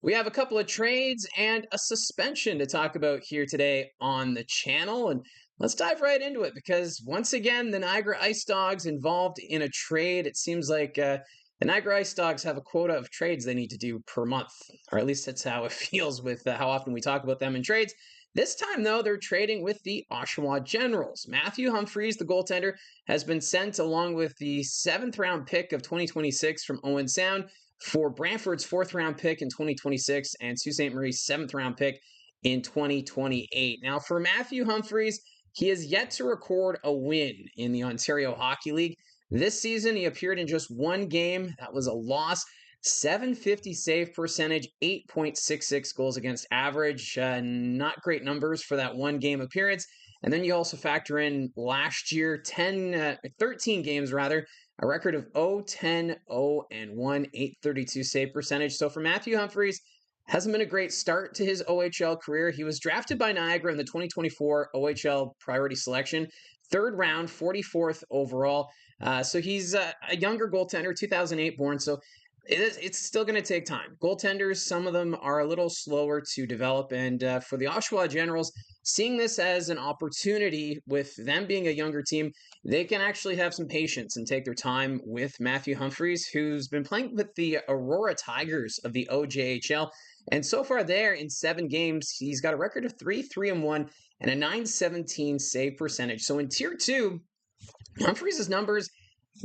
We have a couple of trades and a suspension to talk about here today on the channel. And let's dive right into it because once again, the Niagara IceDogs involved in a trade. It seems like the Niagara IceDogs have a quota of trades they need to do per month, or at least that's how it feels with how often we talk about them in trades. This time, though, they're trading with the Oshawa Generals. Matthew Humphries, the goaltender, has been sent along with the seventh round pick of 2026 from Owen Sound for Brantford's fourth round pick in 2026 and Sault Ste. Marie's seventh round pick in 2028. Now, for Matthew Humphries, he has yet to record a win in the Ontario Hockey League. This season, he appeared in just one game. That was a loss. 750 save percentage, 8.66 goals against average. Not great numbers for that one game appearance. And then you also factor in last year, 13 games rather, a record of 0-10-0-1, 832 save percentage. So for Matthew Humphries, hasn't been a great start to his OHL career. He was drafted by Niagara in the 2024 OHL priority selection, third round, 44th overall. So he's a younger goaltender, 2008 born. So it's still going to take time. Goaltenders, some of them are a little slower to develop. And for the Oshawa Generals, seeing this as an opportunity with them being a younger team, they can actually have some patience and take their time with Matthew Humphries, who's been playing with the Aurora Tigers of the OJHL. And so far there in 7 games, he's got a record of 3-3-1 and a 917 save percentage. So in Tier 2, Humphries' numbers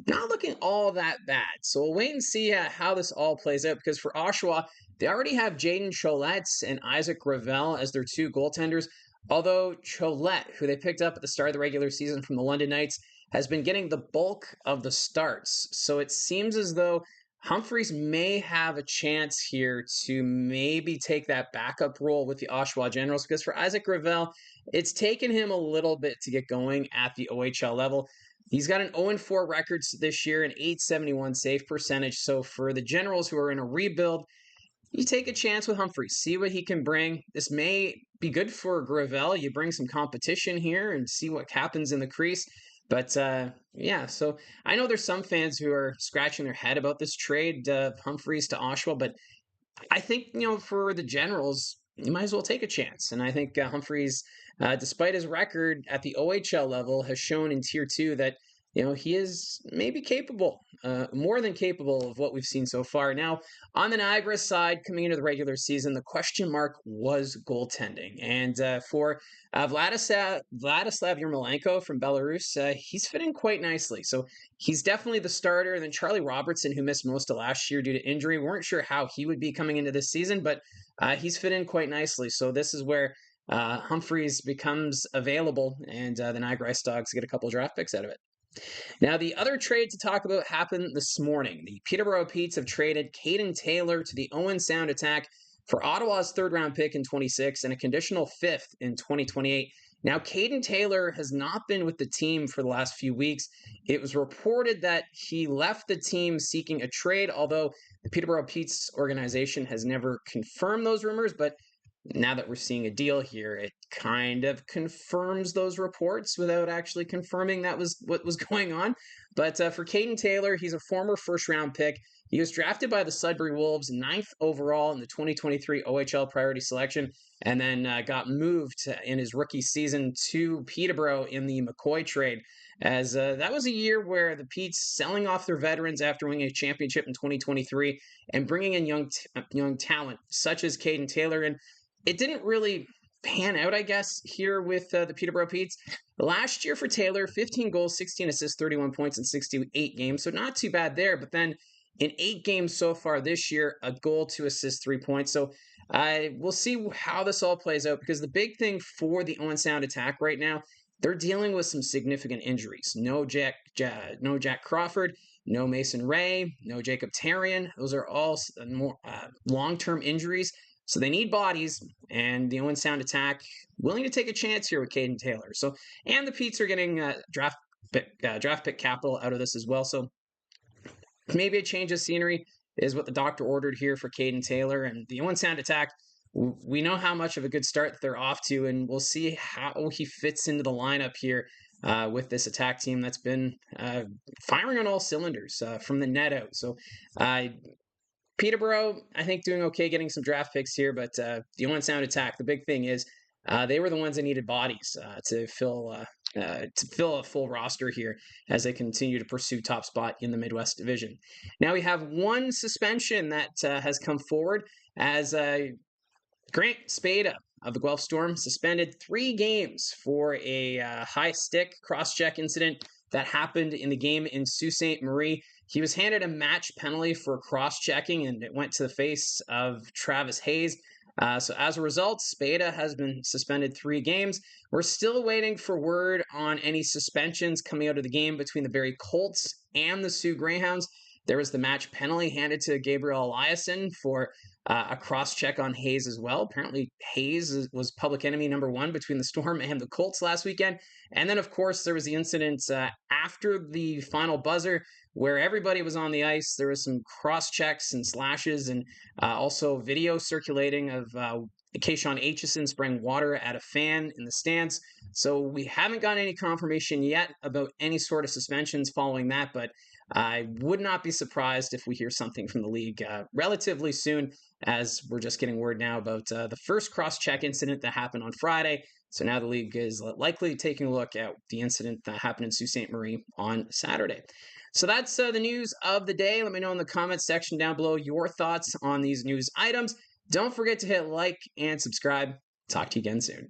not looking all that bad. So we'll wait and see how this all plays out because for Oshawa, they already have Jaden Cholette and Isaac Gravel as their 2 goaltenders. Although Cholette, who they picked up at the start of the regular season from the London Knights, has been getting the bulk of the starts. So it seems as though Humphries may have a chance here to maybe take that backup role with the Oshawa Generals because for Isaac Gravel, it's taken him a little bit to get going at the OHL level. He's got an 0-4 record this year, an 871 save percentage. So for the Generals who are in a rebuild, you take a chance with Humphries, see what he can bring. This may be good for Gravel. You bring some competition here and see what happens in the crease. But yeah, so I know there's some fans who are scratching their head about this trade, Humphries to Oshawa, but I think, for the Generals, you might as well take a chance. And I think Humphries, despite his record at the OHL level, has shown in Tier 2 that, he is maybe capable, more than capable of what we've seen so far. Now, on the Niagara side, coming into the regular season, the question mark was goaltending. And for Vladislav Yermolenko from Belarus, he's fitting quite nicely. So he's definitely the starter. And then Charlie Robertson, who missed most of last year due to injury, weren't sure how he would be coming into this season, but he's fit in quite nicely. So this is where Humphries becomes available, and the Niagara IceDogs get a couple draft picks out of it. Now, the other trade to talk about happened this morning. The Peterborough Petes have traded Caden Taylor to the Owen Sound Attack for Ottawa's third-round pick in 26 and a conditional 5th in 2028. Now, Caden Taylor has not been with the team for the last few weeks. It was reported that he left the team seeking a trade, although the Peterborough Petes organization has never confirmed those rumors, but now that we're seeing a deal here, it kind of confirms those reports without actually confirming that was what was going on. But for Caden Taylor, he's a former first-round pick. He was drafted by the Sudbury Wolves, 9th overall in the 2023 OHL priority selection, and then got moved in his rookie season to Peterborough in the McCoy trade. As that was a year where the Petes selling off their veterans after winning a championship in 2023 and bringing in young talent such as Caden Taylor. And it didn't really pan out, I guess, here with the Peterborough Petes. Last year for Taylor, 15 goals, 16 assists, 31 points in 68 games, so not too bad there. But then in 8 games so far this year, a goal, 2 assists, 3 points. So we'll see how this all plays out because the big thing for the Owen Sound Attack right now, they're dealing with some significant injuries. No Jack Crawford, no Mason Ray, no Jacob Tarian. Those are all more long-term injuries. So they need bodies, and the Owen Sound Attack willing to take a chance here with Caden Taylor. So, and the Petes are getting draft pick capital out of this as well. So maybe a change of scenery is what the doctor ordered here for Caden Taylor. And the Owen Sound Attack, we know how much of a good start that they're off to, and we'll see how he fits into the lineup here with this attack team that's been firing on all cylinders from the net out. So Peterborough, I think, doing okay, getting some draft picks here, but the Owen Sound Attack. The big thing is they were the ones that needed bodies to fill a full roster here as they continue to pursue top spot in the Midwest Division. Now we have one suspension that has come forward as Grant Spada of the Guelph Storm suspended 3 games for a high stick cross-check incident that happened in the game in Sault Ste. Marie. He was handed a match penalty for cross-checking, and it went to the face of Travis Hayes. So as a result, Spada has been suspended 3 games. We're still waiting for word on any suspensions coming out of the game between the Barrie Colts and the Sioux Greyhounds. There was the match penalty handed to Gabriel Eliasson for a cross-check on Hayes as well. Apparently, Hayes was public enemy number 1 between the Storm and the Colts last weekend. And then, of course, there was the incident after the final buzzer where everybody was on the ice. There was some cross-checks and slashes and also video circulating of Kayshawn Aitchison spraying water at a fan in the stands. So we haven't gotten any confirmation yet about any sort of suspensions following that, but I would not be surprised if we hear something from the league relatively soon, as we're just getting word now about the first cross-check incident that happened on Friday. So now the league is likely taking a look at the incident that happened in Sault Ste. Marie on Saturday. So that's the news of the day. Let me know in the comments section down below your thoughts on these news items. Don't forget to hit like and subscribe. Talk to you again soon.